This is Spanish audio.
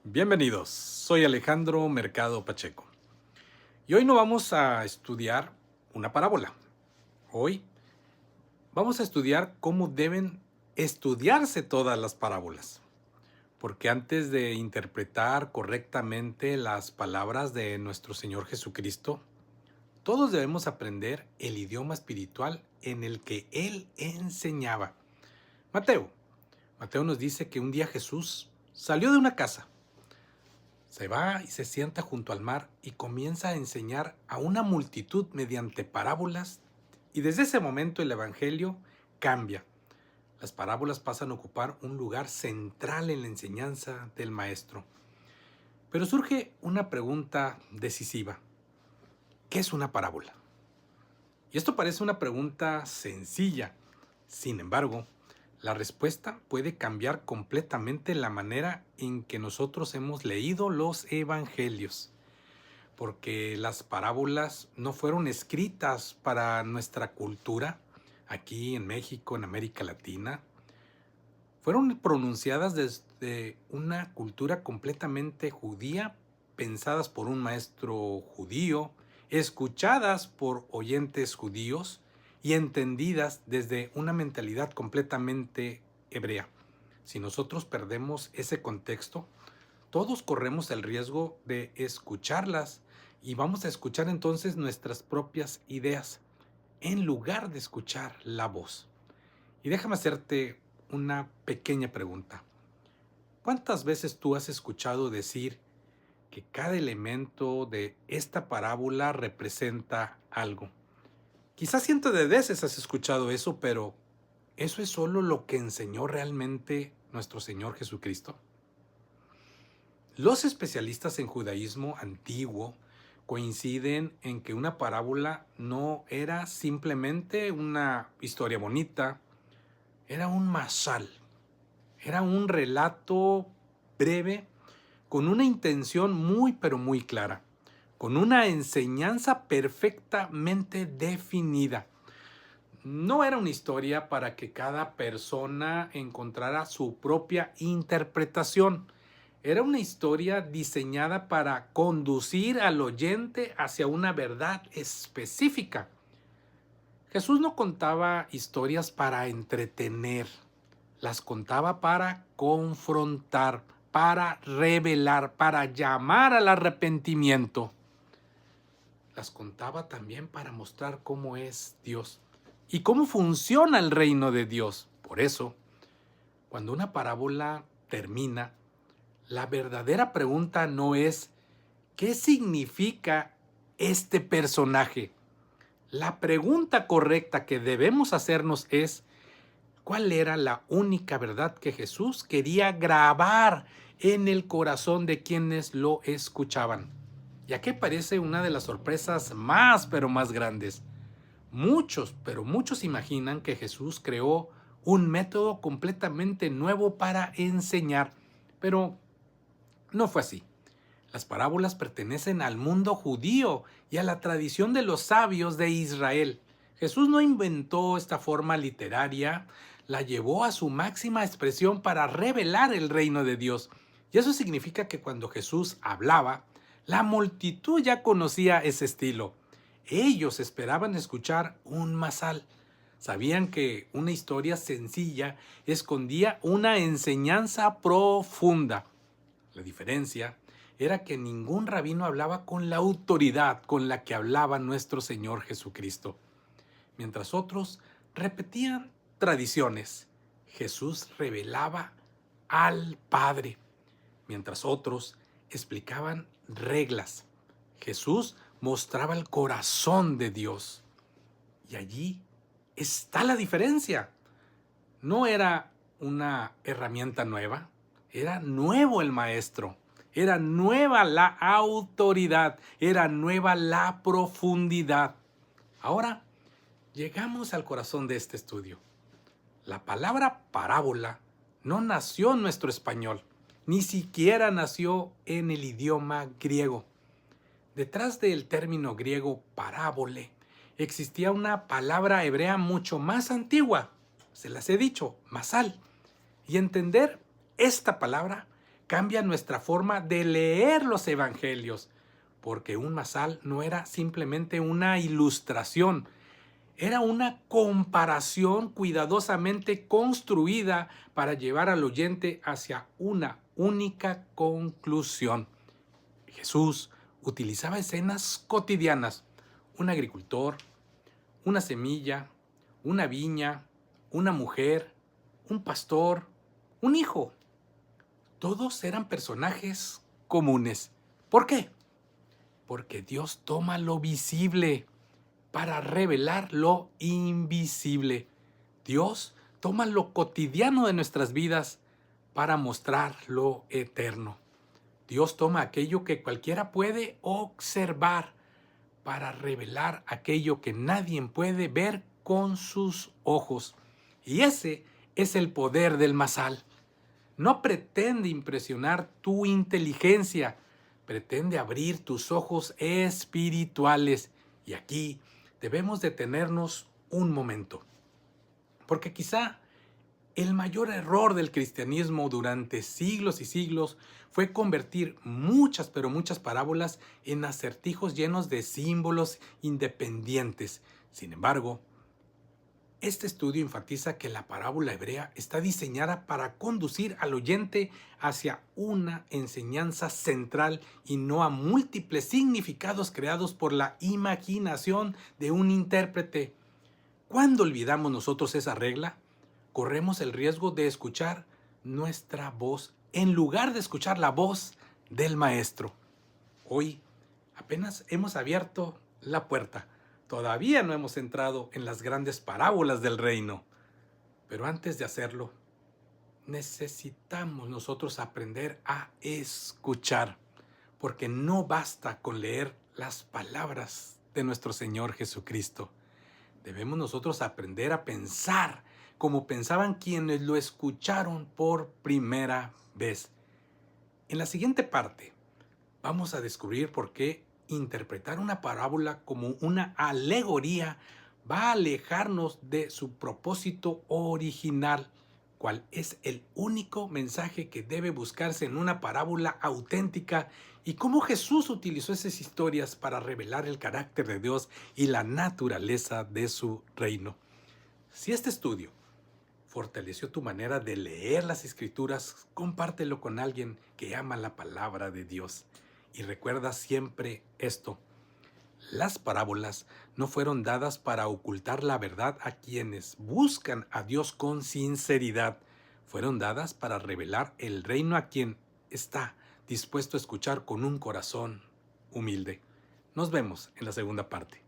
Bienvenidos, soy Alejandro Mercado Pacheco y hoy no vamos a estudiar una parábola. Hoy vamos a estudiar cómo deben estudiarse todas las parábolas, porque antes de interpretar correctamente las palabras de nuestro Señor Jesucristo, todos debemos aprender el idioma espiritual en el que Él enseñaba. Mateo, Mateo nos dice que un día Jesús salió de una casa. Se va y se sienta junto al mar y comienza a enseñar a una multitud mediante parábolas, y desde ese momento el Evangelio cambia. Las parábolas pasan a ocupar un lugar central en la enseñanza del Maestro. Pero surge una pregunta decisiva. ¿Qué es una parábola? Y esto parece una pregunta sencilla. Sin embargo, la respuesta puede cambiar completamente la manera en que nosotros hemos leído los evangelios, porque las parábolas no fueron escritas para nuestra cultura, aquí en México, en América Latina. Fueron pronunciadas desde una cultura completamente judía, pensadas por un maestro judío, escuchadas por oyentes judíos y entendidas desde una mentalidad completamente hebrea. Si nosotros perdemos ese contexto, todos corremos el riesgo de escucharlas y vamos a escuchar entonces nuestras propias ideas en lugar de escuchar la voz. Y déjame hacerte una pequeña pregunta. ¿Cuántas veces tú has escuchado decir que cada elemento de esta parábola representa algo? Quizás cientos de veces has escuchado eso, pero ¿eso es solo lo que enseñó realmente nuestro Señor Jesucristo? Los especialistas en judaísmo antiguo coinciden en que una parábola no era simplemente una historia bonita, era un masal, era un relato breve con una intención muy pero muy clara, con una enseñanza perfectamente definida. No era una historia para que cada persona encontrara su propia interpretación. Era una historia diseñada para conducir al oyente hacia una verdad específica. Jesús no contaba historias para entretener, las contaba para confrontar, para revelar, para llamar al arrepentimiento. Las contaba también para mostrar cómo es Dios y cómo funciona el reino de Dios. Por eso, cuando una parábola termina, la verdadera pregunta no es ¿qué significa este personaje? La pregunta correcta que debemos hacernos es ¿cuál era la única verdad que Jesús quería grabar en el corazón de quienes lo escuchaban? Y aquí parece una de las sorpresas más pero más grandes. Muchos imaginan que Jesús creó un método completamente nuevo para enseñar, pero no fue así. Las parábolas pertenecen al mundo judío y a la tradición de los sabios de Israel. Jesús no inventó esta forma literaria, la llevó a su máxima expresión para revelar el reino de Dios. Y eso significa que cuando Jesús hablaba, la multitud ya conocía ese estilo. Ellos esperaban escuchar un masal. Sabían que una historia sencilla escondía una enseñanza profunda. La diferencia era que ningún rabino hablaba con la autoridad con la que hablaba nuestro Señor Jesucristo. Mientras otros repetían tradiciones, Jesús revelaba al Padre. Mientras otros explicaban reglas, Jesús mostraba el corazón de Dios. Y allí está la diferencia. No era una herramienta nueva, era nuevo el maestro, era nueva la autoridad, era nueva la profundidad. Ahora llegamos al corazón de este estudio. La palabra parábola no nació en nuestro español, ni siquiera nació en el idioma griego. Detrás del término griego parábole existía una palabra hebrea mucho más antigua, se las he dicho, masal. Y entender esta palabra cambia nuestra forma de leer los evangelios, porque un masal no era simplemente una ilustración, era una comparación cuidadosamente construida para llevar al oyente hacia una única conclusión. Jesús utilizaba escenas cotidianas: un agricultor, una semilla, una viña, una mujer, un pastor, un hijo. Todos eran personajes comunes. ¿Por qué? Porque Dios toma lo visible para revelar lo invisible. Dios toma lo cotidiano de nuestras vidas para mostrar lo eterno. Dios toma aquello que cualquiera puede observar para revelar aquello que nadie puede ver con sus ojos. Y ese es el poder del masal. No pretende impresionar tu inteligencia, pretende abrir tus ojos espirituales. Y aquí debemos detenernos un momento, porque quizá el mayor error del cristianismo durante siglos y siglos fue convertir muchas, pero muchas parábolas en acertijos llenos de símbolos independientes. Sin embargo, este estudio enfatiza que la parábola hebrea está diseñada para conducir al oyente hacia una enseñanza central y no a múltiples significados creados por la imaginación de un intérprete. Cuando olvidamos nosotros esa regla, corremos el riesgo de escuchar nuestra voz en lugar de escuchar la voz del maestro. Hoy apenas hemos abierto la puerta. Todavía no hemos entrado en las grandes parábolas del reino. Pero antes de hacerlo, necesitamos nosotros aprender a escuchar, porque no basta con leer las palabras de nuestro Señor Jesucristo. Debemos nosotros aprender a pensar como pensaban quienes lo escucharon por primera vez. En la siguiente parte vamos a descubrir por qué interpretar una parábola como una alegoría va a alejarnos de su propósito original, cuál es el único mensaje que debe buscarse en una parábola auténtica y cómo Jesús utilizó esas historias para revelar el carácter de Dios y la naturaleza de su reino. Si este estudio fortaleció tu manera de leer las Escrituras, compártelo con alguien que ama la palabra de Dios. Y recuerda siempre esto: las parábolas no fueron dadas para ocultar la verdad a quienes buscan a Dios con sinceridad. Fueron dadas para revelar el reino a quien está dispuesto a escuchar con un corazón humilde. Nos vemos en la segunda parte.